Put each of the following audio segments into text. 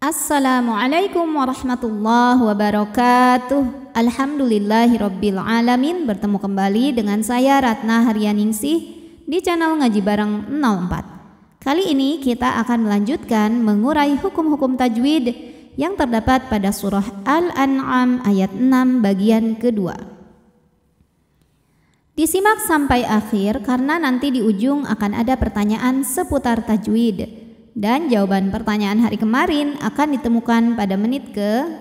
Assalamualaikum warahmatullahi wabarakatuh. Alhamdulillahirabbil alamin. Bertemu kembali dengan saya Ratna Haryaningsih di channel Ngaji Bareng 04. Kali ini kita akan melanjutkan mengurai hukum-hukum tajwid yang terdapat pada surah Al-An'am ayat 6 bagian kedua. Disimak sampai akhir karena nanti di ujung akan ada pertanyaan seputar tajwid. Dan jawaban pertanyaan hari kemarin akan ditemukan pada menit ke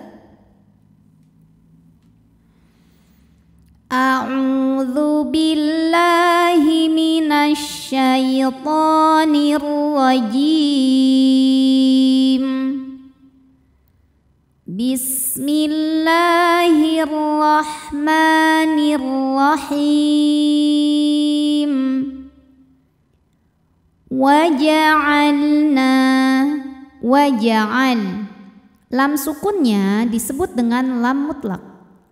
A'udzu billahi minasy syaithanir rajim. Bismillahirrahmanirrahim. Waja'al. Lam sukunnya disebut dengan lam mutlak.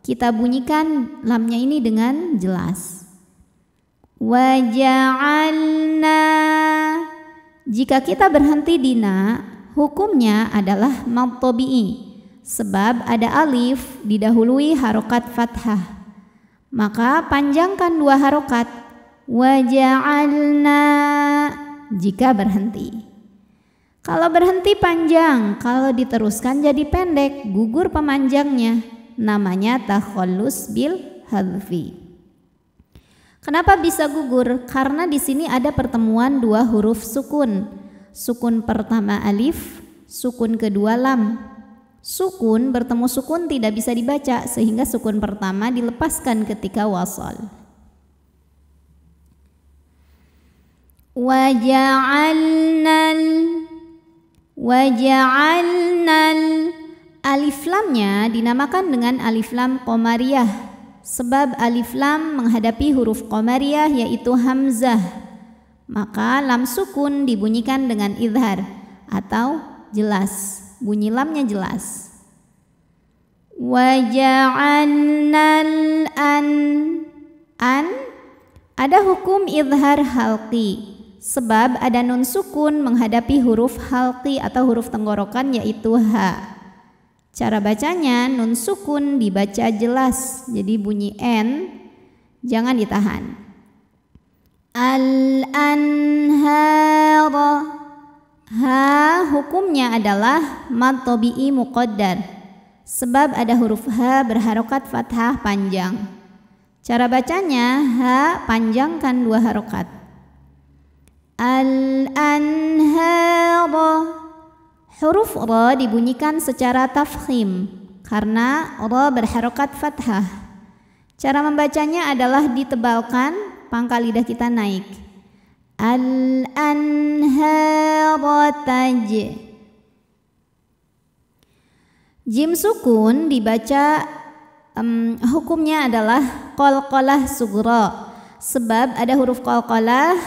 Kita bunyikan lamnya ini dengan jelas. Waja'alna. Jika kita berhenti di na, hukumnya adalah mad tabi'i, sebab ada alif didahului harokat fathah. Maka panjangkan dua harokat. Waja'alna jika berhenti. Kalau berhenti panjang, kalau diteruskan jadi pendek, gugur pemanjangnya. Namanya takhallus bil hadfi. Kenapa bisa gugur? Karena di sini ada pertemuan dua huruf sukun. Sukun pertama alif, sukun kedua lam. Sukun bertemu sukun tidak bisa dibaca, sehingga sukun pertama dilepaskan ketika wasal. Waja'alnal. Alif lamnya dinamakan dengan alif lam qamariyah, sebab alif lam menghadapi huruf qamariyah yaitu hamzah. Maka lam sukun dibunyikan dengan idhar atau jelas, bunyi lamnya jelas. Waja'alnal an. Ada hukum idhar halqi, sebab ada nun sukun menghadapi huruf halqi atau huruf tenggorokan yaitu ha. Cara bacanya nun sukun dibaca jelas, jadi bunyi n, jangan ditahan. Al-anhara. Ha hukumnya adalah mad tabi'i muqaddar, sebab ada huruf ha berharokat fathah panjang. Cara bacanya ha panjangkan dua harokat. Al-anhara. Huruf ra dibunyikan secara tafkhim karena ra berharokat fathah. Cara membacanya adalah ditebalkan, pangkal lidah kita naik. Al-anhara taj. Jim sukun dibaca hukumnya adalah qalqalah sughra, sebab ada huruf qalqalah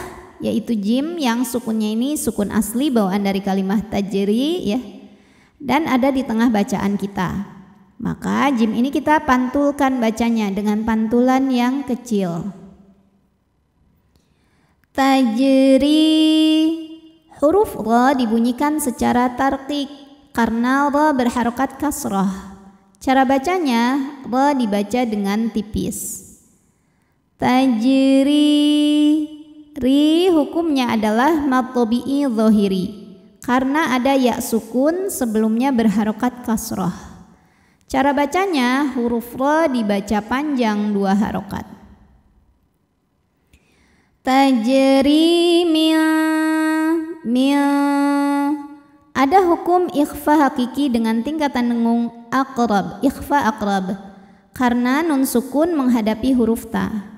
yaitu jim yang sukunnya ini sukun asli bawaan dari kalimah tajri ya, dan ada di tengah bacaan kita. Maka jim ini kita pantulkan bacanya dengan pantulan yang kecil. Tajri. Huruf ra dibunyikan secara tarqiq karena ra berharokat kasrah. Cara bacanya ra dibaca dengan tipis. Tajri. Ri hukumnya adalah mad tabi'i zahiri karena ada ya sukun sebelumnya berharokat kasrah. Cara bacanya huruf ra dibaca panjang dua harokat. Tajri min. Ada hukum ikhfa hakiki dengan tingkatan dengung aqrab, ikhfa aqrab, karena nun sukun menghadapi huruf ta.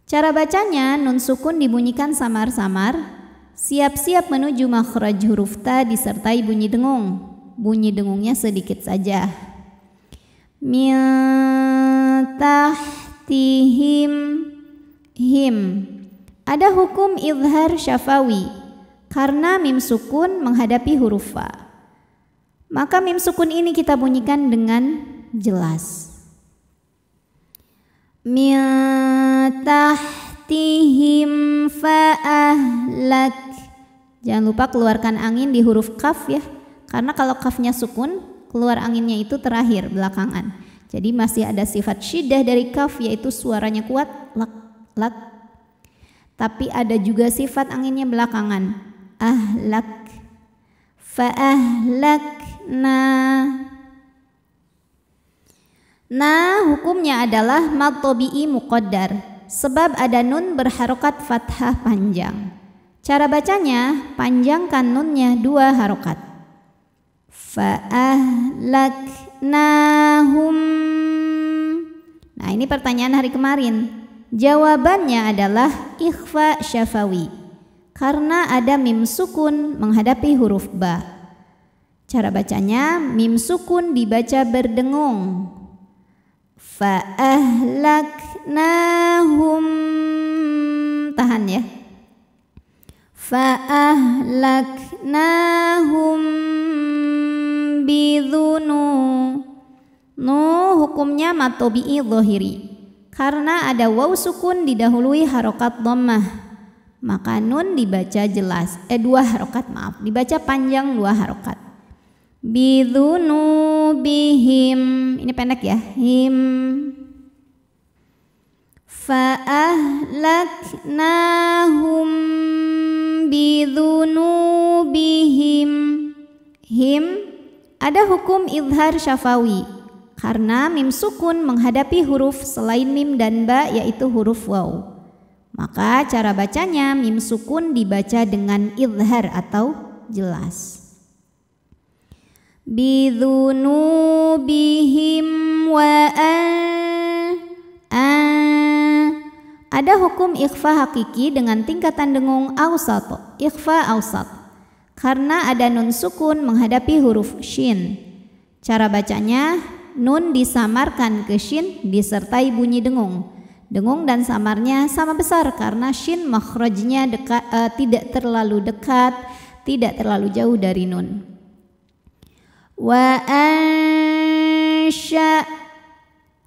Cara bacanya nun sukun dibunyikan samar-samar, siap-siap menuju makhraj huruf ta disertai bunyi dengung. Bunyi dengungnya sedikit saja. Min tahtihim. Him. Ada hukum izhar syafawi karena mim sukun menghadapi huruf fa. Maka mim sukun ini kita bunyikan dengan jelas. Min tahtihim fa'ahlak. Jangan lupa keluarkan angin di huruf kaf ya, Karena kalau kafnya sukun, keluar anginnya itu terakhir, belakangan. Jadi masih ada sifat syiddah dari kaf, yaitu suaranya kuat, lak, lak. Tapi ada juga sifat anginnya belakangan, ahlak, fa'ahlakna. Nah, hukumnya adalah mad tabi'i muqaddar, sebab ada nun berharokat fathah panjang. Cara bacanya, panjangkan nunnya 2 harokat. Fa'ahlaknahum. Nah, ini pertanyaan hari kemarin. Jawabannya adalah ikhfa syafawi, karena ada mim sukun menghadapi huruf ba. Cara bacanya, mim sukun dibaca berdengung. Fa'ahlaknahum. Tahan ya. Fa'ahlaknahum bidhunu. Hukumnya mad tabi'i dhahiri, karena ada waw sukun didahului harokat dhammah, maka nun dibaca jelas, 2 harokat maaf, dibaca panjang 2 harokat. Bidhunubihim, ini pendek ya, him. Fa'ahlaknahum bidhunubihim. Him ada hukum idhar syafawi, karena mim sukun menghadapi huruf selain mim dan ba, yaitu huruf waw. Maka cara bacanya, mim sukun dibaca dengan idhar atau jelas. Bidhunubihim wa ada hukum ikhfa hakiki dengan tingkatan dengung awsat, ikhfa awsat, karena ada nun sukun menghadapi huruf shin. Cara bacanya, nun disamarkan ke shin disertai bunyi dengung. Dengung dan samarnya sama besar karena shin makhrajnya tidak terlalu dekat, tidak terlalu jauh dari nun. Wa ansha,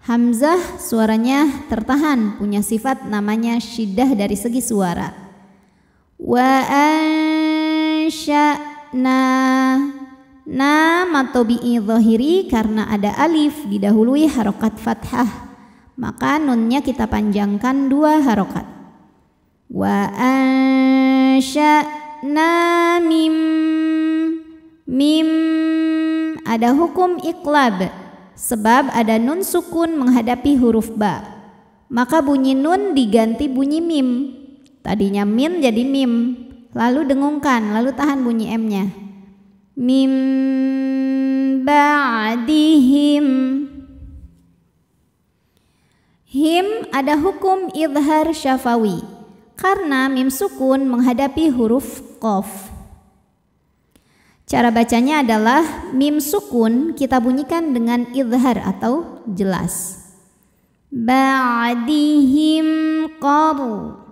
hamzah suaranya tertahan, punya sifat namanya syiddah dari segi suara. Wa ansha'na, mad tabi'i dhahiri, karena ada alif didahului harokat fathah, maka nunnya kita panjangkan 2 harokat. Wa ansha'na mim ada hukum iqlab, sebab ada nun sukun menghadapi huruf ba, maka bunyi nun diganti bunyi mim. Tadinya min jadi mim, lalu dengungkan, lalu tahan bunyi m-nya. Mim ba'dihim. Him ada hukum idhar syafawi, karena mim sukun menghadapi huruf qaf. Cara bacanya adalah mim sukun kita bunyikan dengan idhar atau jelas. Ba'dihim qaru.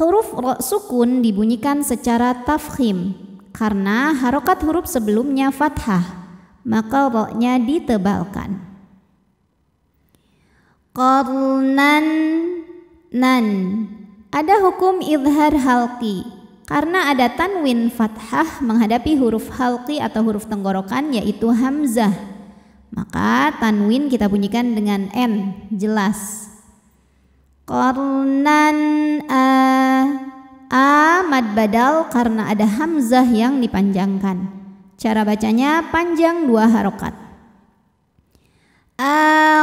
Huruf ra sukun dibunyikan secara tafkhim, karena harokat huruf sebelumnya fathah, maka ra-nya ditebalkan. Qarnan, nan ada hukum idhar halqi, karena ada tanwin fathah menghadapi huruf halqi atau huruf tenggorokan, yaitu hamzah, maka tanwin kita bunyikan dengan n jelas. Qarnan a mad badal karena ada hamzah yang dipanjangkan. Cara bacanya panjang 2 harokat.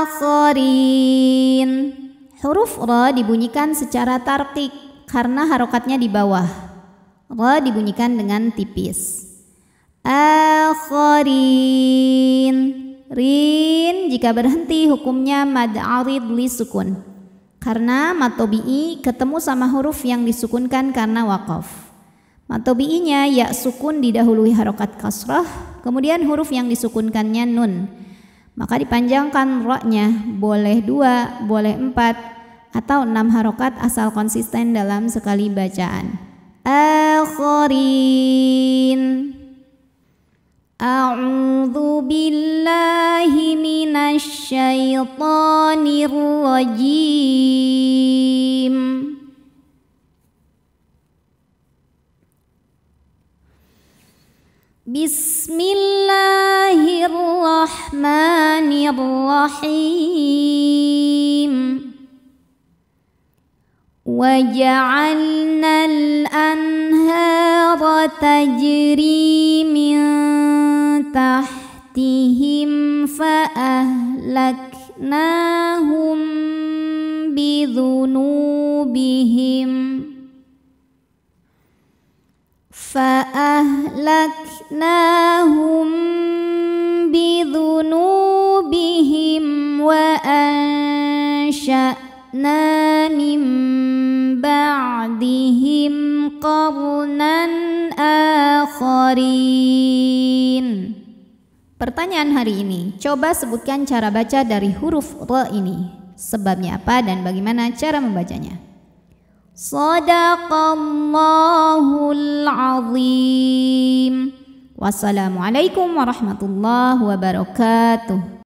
Akharin, huruf ra dibunyikan secara tarqiq karena harokatnya di bawah. Ra dibunyikan dengan tipis. Akharin, rin jika berhenti hukumnya mad arid li sukun, karena mad tabi'i ketemu sama huruf yang disukunkan karena waqaf. Mad tabi'inya ya sukun didahului harokat kasrah, kemudian huruf yang disukunkannya nun, maka dipanjangkan ra-nya, boleh 2, boleh 4 atau 6 harokat asal konsisten dalam sekali bacaan. Akharin. A'udzu billahi minasy syaithanir rajim. Bismillahirrahmanirrahim. وَجَعَلْنَا الْأَنْهَارَ تَجْرِي مِنْ تَحْتِهِمْ فَأَهْلَكْنَاهُمْ بذنوبهم وأنشأنا من بعدهم قرنا آخرين. Pertanyaan hari ini, coba sebutkan cara baca dari huruf ra ini. Sebabnya apa dan bagaimana cara membacanya? Shadaqallahul azim. Wassalamualaikum warahmatullahi wabarakatuh.